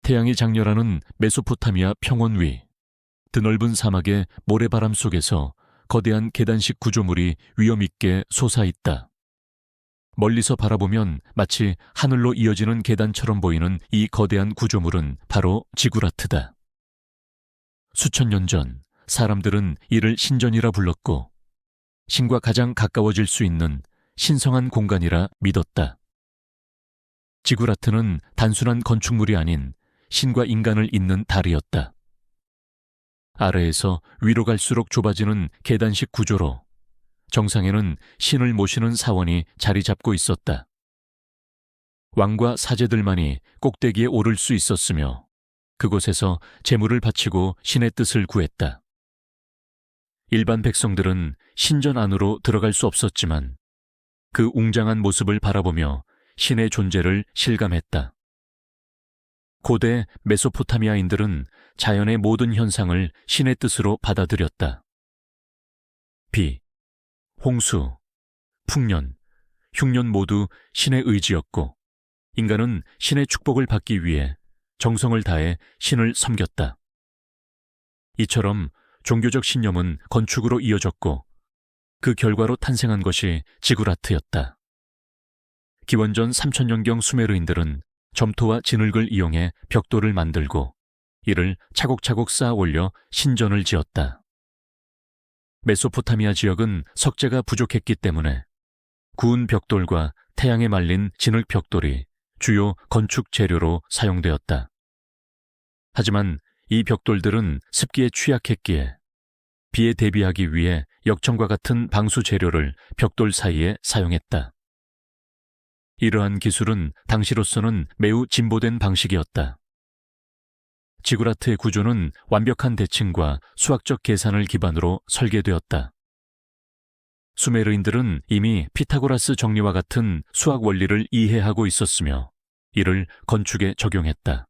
태양이 장렬하는 메소포타미아 평원 위, 드넓은 사막의 모래바람 속에서 거대한 계단식 구조물이 위엄있게 솟아있다. 멀리서 바라보면 마치 하늘로 이어지는 계단처럼 보이는 이 거대한 구조물은 바로 지구라트다. 수천 년 전 사람들은 이를 신전이라 불렀고 신과 가장 가까워질 수 있는 신성한 공간이라 믿었다. 지구라트는 단순한 건축물이 아닌 신과 인간을 잇는 다리였다. 아래에서 위로 갈수록 좁아지는 계단식 구조로 정상에는 신을 모시는 사원이 자리 잡고 있었다. 왕과 사제들만이 꼭대기에 오를 수 있었으며 그곳에서 제물을 바치고 신의 뜻을 구했다. 일반 백성들은 신전 안으로 들어갈 수 없었지만 그 웅장한 모습을 바라보며 신의 존재를 실감했다. 고대 메소포타미아인들은 자연의 모든 현상을 신의 뜻으로 받아들였다. 비, 홍수, 풍년, 흉년 모두 신의 의지였고 인간은 신의 축복을 받기 위해 정성을 다해 신을 섬겼다. 이처럼 종교적 신념은 건축으로 이어졌고 그 결과로 탄생한 것이 지구라트였다. 기원전 3000년경 수메르인들은 점토와 진흙을 이용해 벽돌을 만들고 이를 차곡차곡 쌓아 올려 신전을 지었다. 메소포타미아 지역은 석재가 부족했기 때문에 구운 벽돌과 태양에 말린 진흙 벽돌이 주요 건축 재료로 사용되었다. 하지만 이 벽돌들은 습기에 취약했기에 비에 대비하기 위해 역청과 같은 방수 재료를 벽돌 사이에 사용했다. 이러한 기술은 당시로서는 매우 진보된 방식이었다. 지구라트의 구조는 완벽한 대칭과 수학적 계산을 기반으로 설계되었다. 수메르인들은 이미 피타고라스 정리와 같은 수학 원리를 이해하고 있었으며 이를 건축에 적용했다.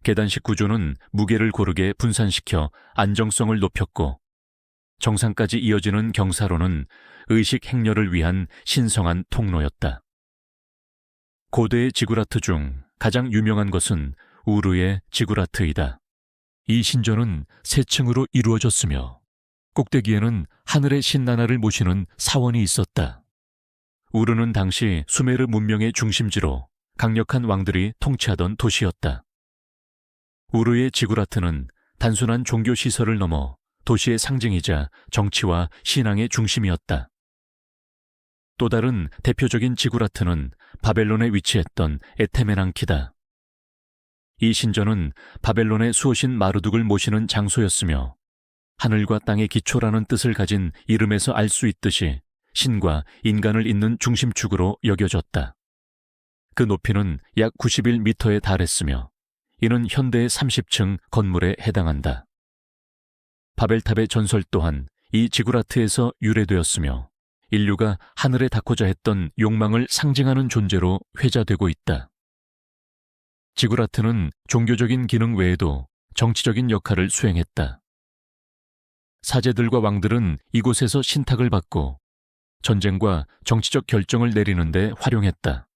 계단식 구조는 무게를 고르게 분산시켜 안정성을 높였고 정상까지 이어지는 경사로는 의식 행렬을 위한 신성한 통로였다. 고대의 지구라트 중 가장 유명한 것은 우르의 지구라트이다. 이 신전은 세 층으로 이루어졌으며 꼭대기에는 하늘의 신 나나를 모시는 사원이 있었다. 우르는 당시 수메르 문명의 중심지로 강력한 왕들이 통치하던 도시였다. 우르의 지구라트는 단순한 종교시설을 넘어 도시의 상징이자 정치와 신앙의 중심이었다. 또 다른 대표적인 지구라트는 바벨론에 위치했던 에테메낭키다. 이 신전은 바벨론의 수호신 마르둑을 모시는 장소였으며 하늘과 땅의 기초라는 뜻을 가진 이름에서 알 수 있듯이 신과 인간을 잇는 중심축으로 여겨졌다. 그 높이는 약 91m에 달했으며 이는 현대의 30층 건물에 해당한다. 바벨탑의 전설 또한 이 지구라트에서 유래되었으며 인류가 하늘에 닿고자 했던 욕망을 상징하는 존재로 회자되고 있다. 지구라트는 종교적인 기능 외에도 정치적인 역할을 수행했다. 사제들과 왕들은 이곳에서 신탁을 받고 전쟁과 정치적 결정을 내리는 데 활용했다.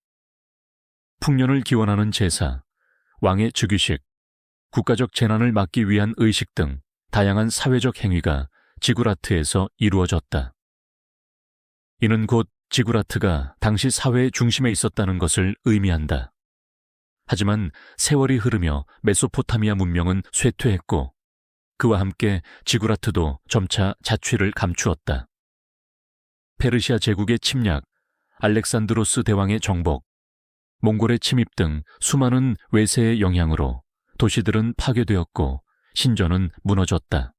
풍년을 기원하는 제사, 왕의 즉위식, 국가적 재난을 막기 위한 의식 등 다양한 사회적 행위가 지구라트에서 이루어졌다. 이는 곧 지구라트가 당시 사회의 중심에 있었다는 것을 의미한다. 하지만 세월이 흐르며 메소포타미아 문명은 쇠퇴했고 그와 함께 지구라트도 점차 자취를 감추었다. 페르시아 제국의 침략, 알렉산드로스 대왕의 정복, 몽골의 침입 등 수많은 외세의 영향으로 도시들은 파괴되었고 신전은 무너졌다.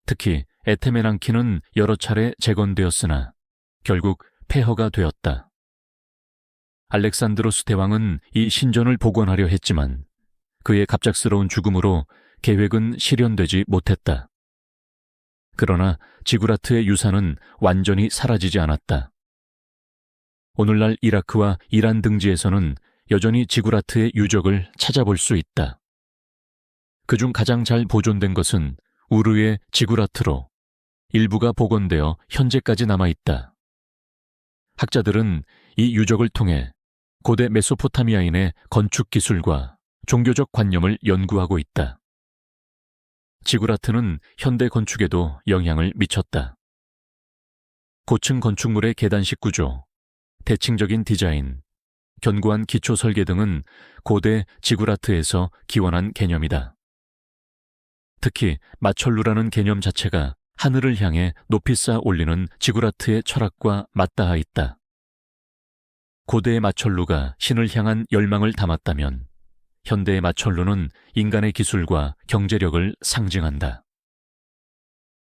특히 에테메낭키는 여러 차례 재건되었으나 결국 폐허가 되었다. 알렉산드로스 대왕은 이 신전을 복원하려 했지만 그의 갑작스러운 죽음으로 계획은 실현되지 못했다. 그러나 지구라트의 유산은 완전히 사라지지 않았다. 오늘날 이라크와 이란 등지에서는 여전히 지구라트의 유적을 찾아볼 수 있다. 그중 가장 잘 보존된 것은 우르의 지구라트로 일부가 복원되어 현재까지 남아있다. 학자들은 이 유적을 통해 고대 메소포타미아인의 건축 기술과 종교적 관념을 연구하고 있다. 지구라트는 현대 건축에도 영향을 미쳤다. 고층 건축물의 계단식 구조, 대칭적인 디자인, 견고한 기초 설계 등은 고대 지구라트에서 기원한 개념이다. 특히 마철루라는 개념 자체가 하늘을 향해 높이 쌓아 올리는 지구라트의 철학과 맞닿아 있다. 고대의 마철루가 신을 향한 열망을 담았다면 현대의 마철루는 인간의 기술과 경제력을 상징한다.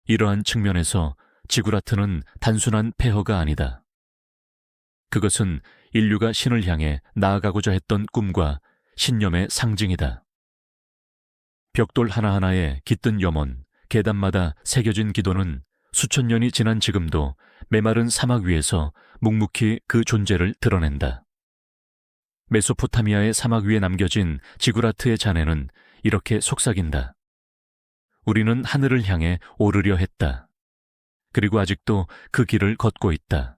이러한 측면에서 지구라트는 단순한 폐허가 아니다. 그것은 인류가 신을 향해 나아가고자 했던 꿈과 신념의 상징이다. 벽돌 하나하나에 깃든 염원, 계단마다 새겨진 기도는 수천 년이 지난 지금도 메마른 사막 위에서 묵묵히 그 존재를 드러낸다. 메소포타미아의 사막 위에 남겨진 지구라트의 잔해는 이렇게 속삭인다. 우리는 하늘을 향해 오르려 했다. 그리고 아직도 그 길을 걷고 있다.